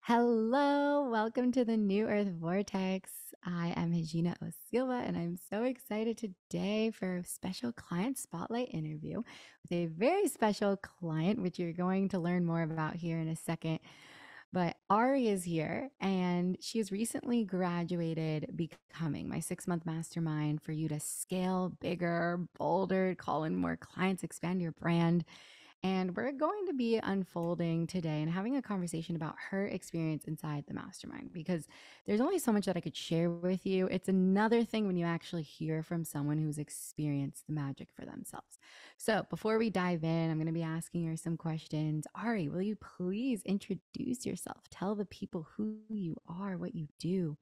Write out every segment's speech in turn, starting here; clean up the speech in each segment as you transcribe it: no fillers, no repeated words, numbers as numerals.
Hello, welcome to the New Earth Vortex. I am Hegina Osilva, and I'm so excited today for a special client spotlight interview with a very special client, which you're going to learn more about here in a second. But Ari is here, and she has recently graduated Becoming, my 6-month mastermind for you to scale bigger, bolder, call in more clients, expand your brand. And we're going to be unfolding today and having a conversation about her experience inside the mastermind because there's only so much that I could share with you. It's another thing when you actually hear from someone who's experienced the magic for themselves. So before we dive in, I'm going to be asking her some questions. Ari, will you please introduce yourself? Tell the people who you are, what you do.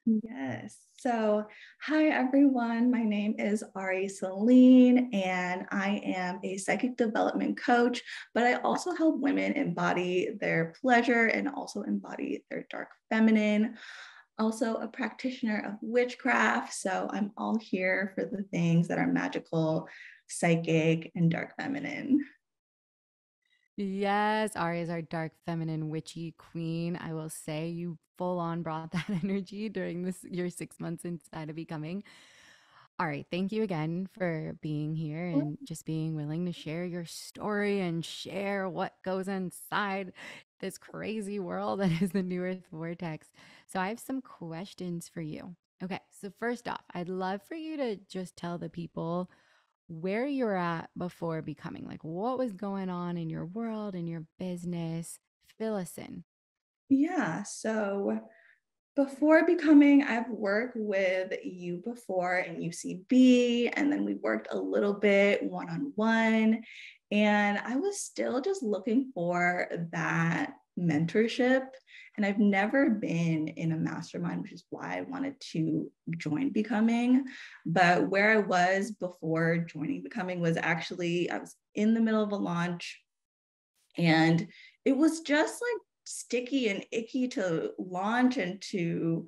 Yes. So, hi everyone. My name is Ari Celine, and I am a psychic development coach, but I also help women embody their pleasure and also embody their dark feminine. Also, a practitioner of witchcraft. So, I'm all here for the things that are magical, psychic, and dark feminine. Yes, Ari is our dark feminine witchy queen. I will say you full on brought that energy during this your 6 months inside of becoming. Ari, thank you again for being here and just being willing to share your story and share what goes inside this crazy world that is the New Earth Vortex. So I have some questions for you. Okay, so first off, I'd love for you to just tell the people where you're at before becoming, like what was going on in your world, in your business. Fill us in. Yeah. So, before becoming, I've worked with you before in UCB, and then we worked a little bit one on one. And I was still just looking for that mentorship. And I've never been in a mastermind, which is why I wanted to join Becoming. But where I was before joining Becoming was actually, I was in the middle of a launch, and it was just like sticky and icky to launch and to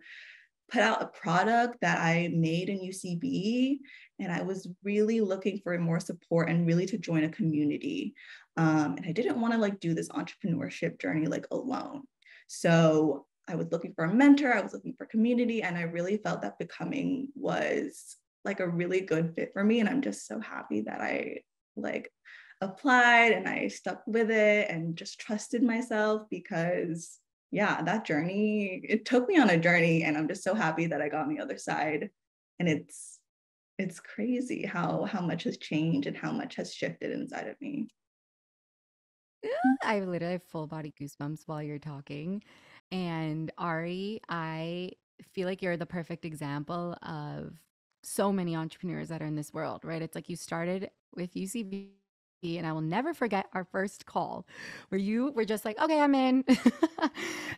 put out a product that I made in UCB. And I was really looking for more support and really to join a community. And I didn't want to like do this entrepreneurship journey like alone. So I was looking for a mentor, I was looking for community, and I really felt that becoming was like a really good fit for me. And I'm just so happy that I like applied and I stuck with it and just trusted myself because yeah, that journey, it took me on a journey, and I'm just so happy that I got on the other side. And it's crazy how much has changed and how much has shifted inside of me. I literally have full body goosebumps while you're talking. And Ari, I feel like you're the perfect example of so many entrepreneurs that are in this world, right? It's like you started with UCB, and I will never forget our first call where you were just like, okay, I'm in.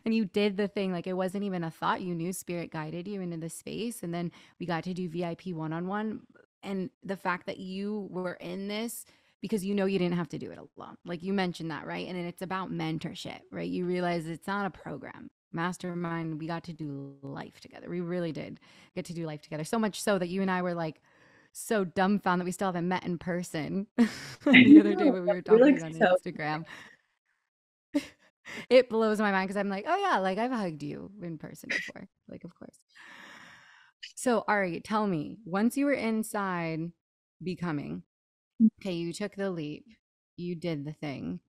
And you did the thing. Like it wasn't even a thought. You knew spirit guided you into the space. And then we got to do VIP one on one. And the fact that you were in this because you know you didn't have to do it alone. Like you mentioned that, right? And it's about mentorship, right? You realize it's not a program. Mastermind, we got to do life together. We really did get to do life together. So much so that you and I were like so dumbfounded that we still haven't met in person I the other day know, when we were we're like talking on so Instagram. It blows my mind because I'm like, oh yeah, like I've hugged you in person before. Like, of course. So, Ari, tell me, once you were inside becoming, okay, you took the leap, you did the thing.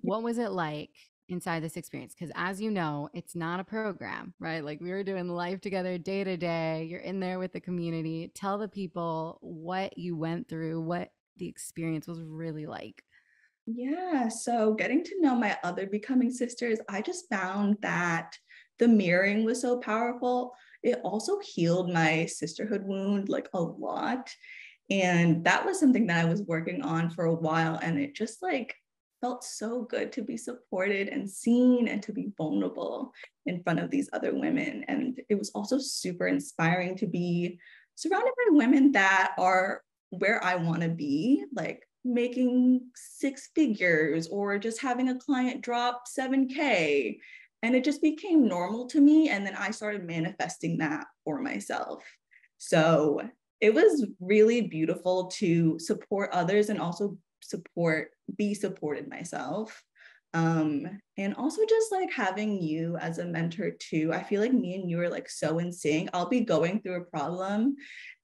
What was it like inside this experience? Because as you know, it's not a program, right? Like we were doing life together day to day. You're in there with the community. Tell the people what you went through, what the experience was really like. yeah. So getting to know my other becoming sisters, I just found that the mirroring was so powerful. It also healed my sisterhood wound like a lot. And that was something that I was working on for a while. And it just like felt so good to be supported and seen and to be vulnerable in front of these other women. And it was also super inspiring to be surrounded by women that are where I want to be, like making six figures or just having a client drop 7K. And it just became normal to me. And then I started manifesting that for myself. So it was really beautiful to support others and also be supported myself. And also just like having you as a mentor too. I feel like me and you are like so in sync. I'll be going through a problem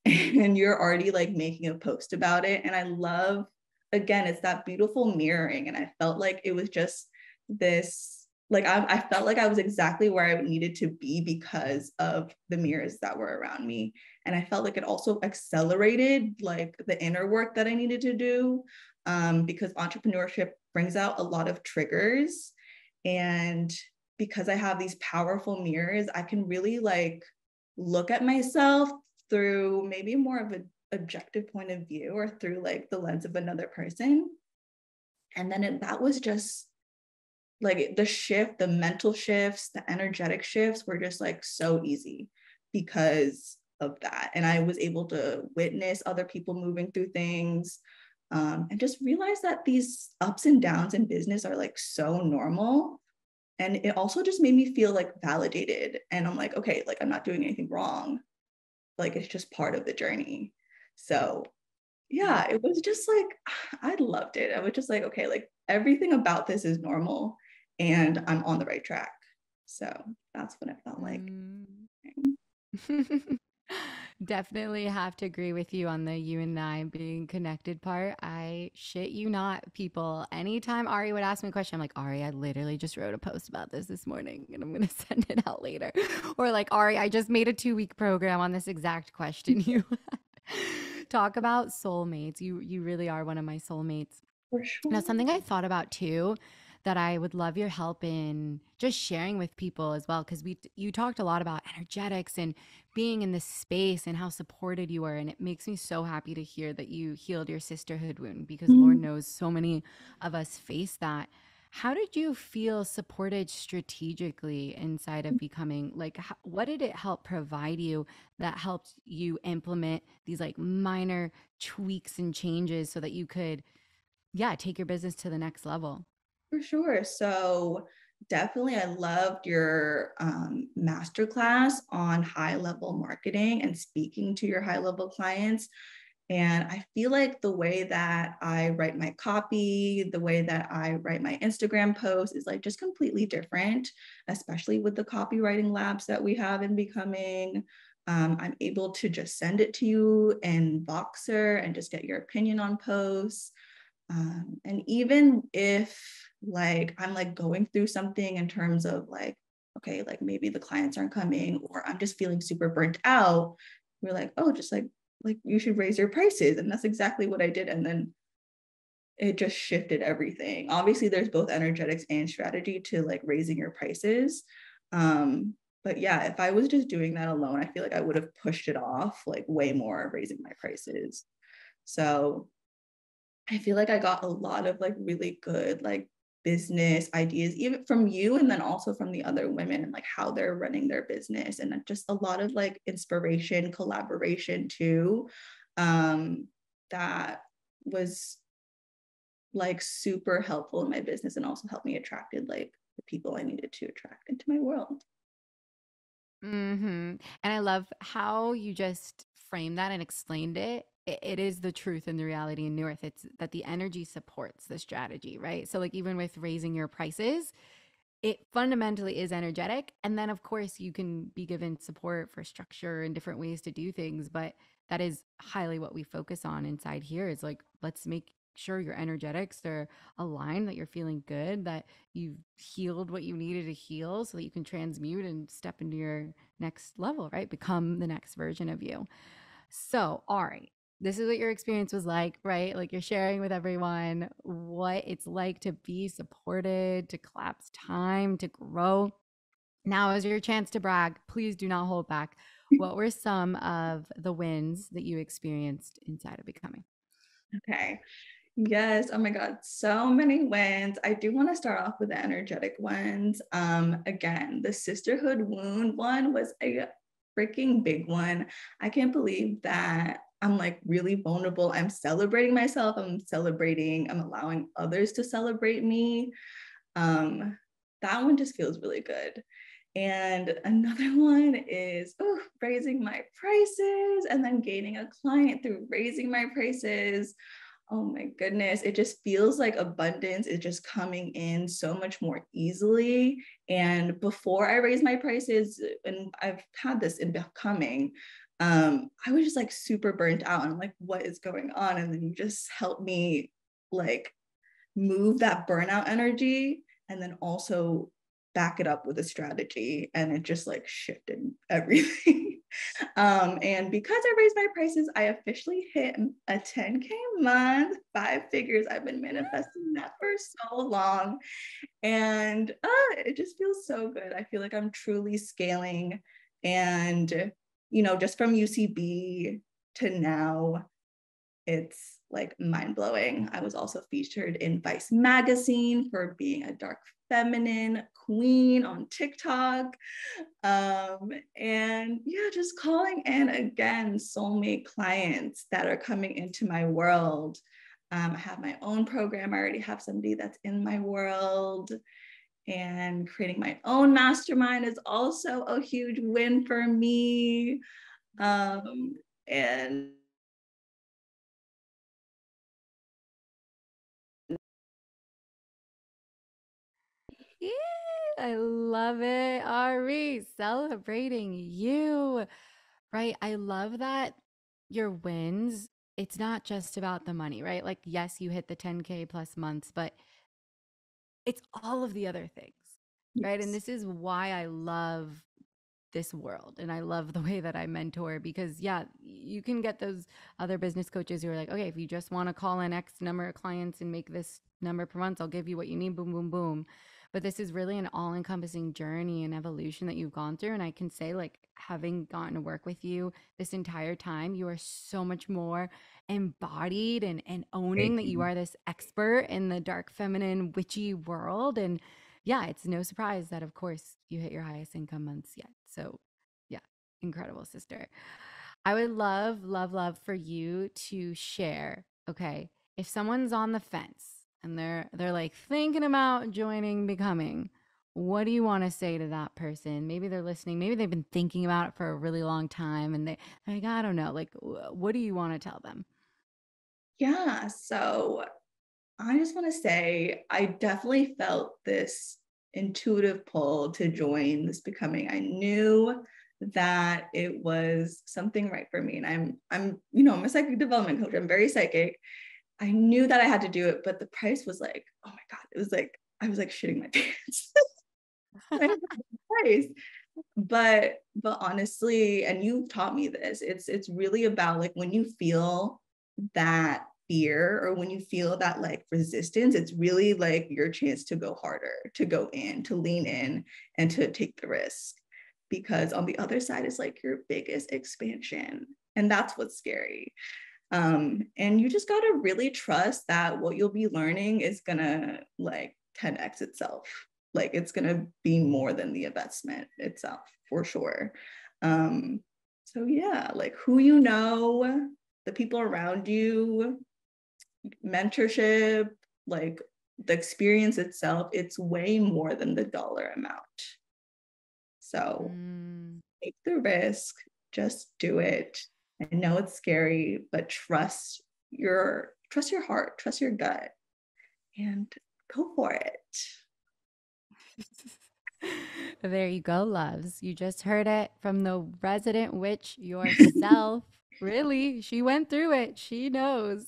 and you're already like making a post about it. And I love, again, it's that beautiful mirroring. And I felt like it was just this, like, I felt like I was exactly where I needed to be because of the mirrors that were around me. And I felt like it also accelerated like the inner work that I needed to do, because entrepreneurship brings out a lot of triggers. And because I have these powerful mirrors, I can really like look at myself through maybe more of an objective point of view or through like the lens of another person. And then that was just like the shift, the mental shifts, the energetic shifts were just like so easy because of that. And I was able to witness other people moving through things, and just realize that these ups and downs in business are like so normal. And it also just made me feel like validated. And I'm like, okay, like I'm not doing anything wrong. Like it's just part of the journey. So yeah, it was just like, I loved it. I was just like, okay, like everything about this is normal and I'm on the right track. So that's what it felt like. Mm. Definitely have to agree with you on the you and I being connected part. I shit you not, people. Anytime Ari would ask me a question, I'm like, Ari, I literally just wrote a post about this morning and I'm going to send it out later. Or like, Ari, I just made a 2-week program on this exact question you had. Talk about soulmates. You really are one of my soulmates. For Now, sure. something I thought about too that I would love your help in just sharing with people as well, because you talked a lot about energetics and being in this space and how supported you were. And it makes me so happy to hear that you healed your sisterhood wound because Lord Mm, knows so many of us face that. How did you feel supported strategically inside of becoming like, what did it help provide you that helped you implement these like minor tweaks and changes so that you could, yeah, take your business to the next level? for sure. So definitely, I loved your masterclass on high level marketing and speaking to your high level clients. And I feel like the way that I write my copy, the way that I write my Instagram posts is like just completely different, especially with the copywriting labs that we have in Becoming. I'm able to just send it to you in Voxer and just get your opinion on posts. And even if like I'm like going through something in terms of like, okay, like maybe the clients aren't coming or I'm just feeling super burnt out, we're like, oh, just like you should raise your prices. And that's exactly what I did. And then it just shifted everything. Obviously, there's both energetics and strategy to like raising your prices. But yeah, if I was just doing that alone, I feel like I would have pushed it off like way more, raising my prices. So I feel like I got a lot of like really good like business ideas, even from you and then also from the other women and like how they're running their business and just a lot of like inspiration, collaboration too. Um, that was like super helpful in my business and also helped me attracted like the people I needed to attract into my world. And I love how you just framed that and explained it. It is the truth and the reality in North. It's that the energy supports the strategy, right? So, like, even with raising your prices, it fundamentally is energetic. And then, of course, you can be given support for structure and different ways to do things. But that is highly what we focus on inside here is like, let's make sure your energetics are aligned, that you're feeling good, that you've healed what you needed to heal so that you can transmute and step into your next level, right? Become the next version of you. So, Ari, this is what your experience was like, right? Like you're sharing with everyone what it's like to be supported, to collapse time, to grow. Now is your chance to brag. Please do not hold back. What were some of the wins that you experienced inside of becoming? Okay. Yes. Oh my God. So many wins. I do want to start off with the energetic ones. Again, the sisterhood wound one was a freaking big one. I can't believe that I'm like really vulnerable. I'm celebrating myself. I'm allowing others to celebrate me. Um, that one just feels really good. And another one is raising my prices and then gaining a client through raising my prices. Oh my goodness. It just feels like abundance is just coming in so much more easily. And before I raise my prices, and I've had this in becoming, I was just like super burnt out. And I'm like, what is going on? And then you just help me like move that burnout energy and then also back it up with a strategy. And it just like shifted everything. And because I raised my prices, I officially hit a 10K month, 5 figures. I've been manifesting that for so long. And it just feels so good. I feel like I'm truly scaling. And, just from UCB to now, it's like mind blowing. I was also featured in Vice magazine for being a dark feminine queen on TikTok. And yeah, just calling in again soulmate clients that are coming into my world. I have my own program. I already have somebody that's in my world. And creating my own mastermind is also a huge win for me. And Yeah, I love it, Ari. Celebrating you. Right. I love that your wins, it's not just about the money, right? Like, yes, you hit the 10K plus months, but it's all of the other things, right? And yes, this is why I love this world and I love the way that I mentor because yeah, you can get those other business coaches who are like, okay, if you just want to call in X number of clients and make this number per month, I'll give you what you need, boom, boom, boom. But this is really an all-encompassing journey and evolution that you've gone through. And I can say, like, having gotten to work with you this entire time, you are so much more embodied and owning thank that you you. are this expert in the dark feminine witchy world. And yeah, it's no surprise that, of course, you hit your highest income months yet. So, yeah, incredible, sister. I would love, love, love for you to share. Okay, if someone's on the fence and they're like thinking about joining becoming, what do you want to say to that person? Maybe they're listening. Maybe they've been thinking about it for a really long time, and they're like, I don't know. Like, what do you want to tell them? Yeah, so I just want to say I definitely felt this intuitive pull to join this becoming. I knew that it was something right for me. And I'm a psychic development coach. I'm very psychic. I knew that I had to do it, but the price was like, oh my God, it was like I was like shitting my pants. Price. But honestly, and you taught me this, it's really about like when you feel that fear or when you feel that like resistance, it's really like your chance to go harder, to go in, to lean in, and to take the risk. Because on the other side is like your biggest expansion. And that's what's scary. And you just got to really trust that what you'll be learning is gonna like 10x itself. Like it's gonna be more than the investment itself for sure. Um, so yeah, like who you know, the people around you, mentorship, like the experience itself, it's way more than the dollar amount. So Mm. take the risk, just do it. I know it's scary, but trust your heart, trust your gut, and go for it. There you go, loves. You just heard it from the resident witch yourself. Really, she went through it. She knows.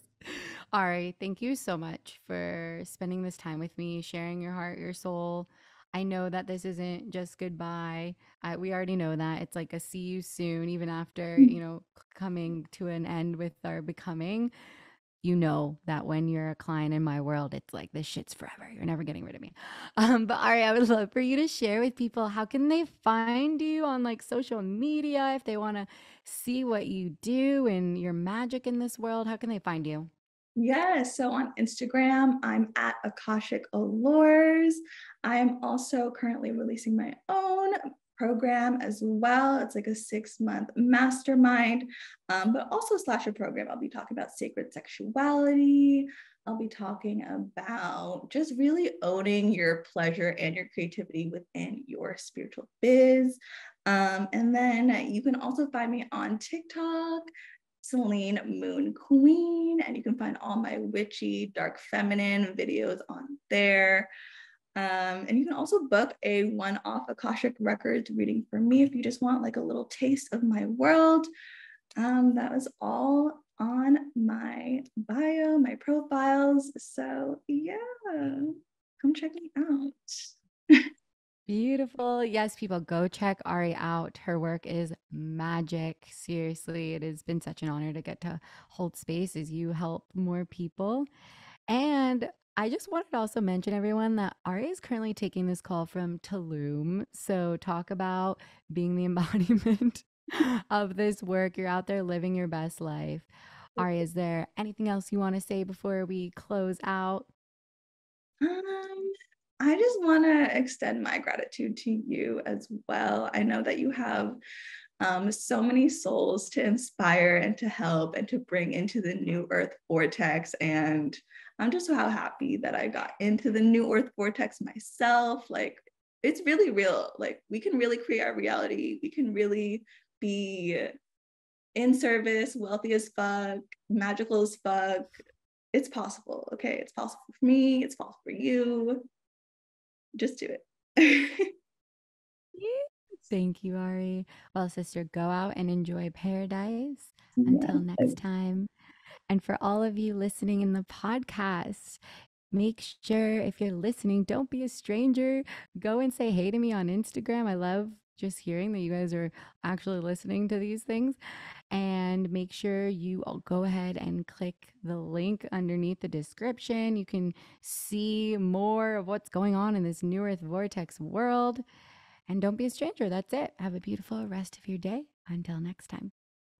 Ari, thank you so much for spending this time with me, sharing your heart, your soul. I know that this isn't just goodbye. We already know that. It's like a see you soon, even after, coming to an end with our becoming. You know that when you're a client in my world, it's like this shit's forever. You're never getting rid of me. But Ari, I would love for you to share with people how can they find you on like social media if they want to see what you do and your magic in this world. How can they find you? Yes. So on Instagram, I'm at Akashic Allures. I'm also currently releasing my own program as well. It's like a 6-month mastermind, but also slash a program. I'll be talking about sacred sexuality. I'll be talking about just really owning your pleasure and your creativity within your spiritual biz. And then you can also find me on TikTok Celine Moon Queen, and you can find all my witchy, dark feminine videos on there. And you can also book a one-off Akashic Records reading for me if you just want like a little taste of my world. That was all on my bio, my profiles. So yeah, come check me out. Beautiful. Yes, people, go check Ari out. Her work is magic. Seriously, it has been such an honor to get to hold space as you help more people. And I just wanted to also mention, everyone, that Ari is currently taking this call from Tulum. So, talk about being the embodiment of this work. You're out there living your best life. Ari, is there anything else you want to say before we close out? Um, I just want to extend my gratitude to you as well. I know that you have so many souls to inspire and to help and to bring into the new earth vortex. And I'm just so happy that I got into the new earth vortex myself. Like, it's really real. Like, we can really create our reality. We can really be in service, wealthy as fuck, magical as fuck. It's possible. Okay. It's possible for me. It's possible for you. Just do it. Yeah. Thank you, Ari. Well, sister, go out and enjoy paradise. Until Yeah. next time. And for all of you listening in the podcast, make sure if you're listening, don't be a stranger. Go and say hey to me on Instagram. I love just hearing that you guys are actually listening to these things. And make sure you all go ahead and click the link underneath the description. You can see more of what's going on in this New Earth Vortex world. And don't be a stranger. That's it. Have a beautiful rest of your day. Until next time.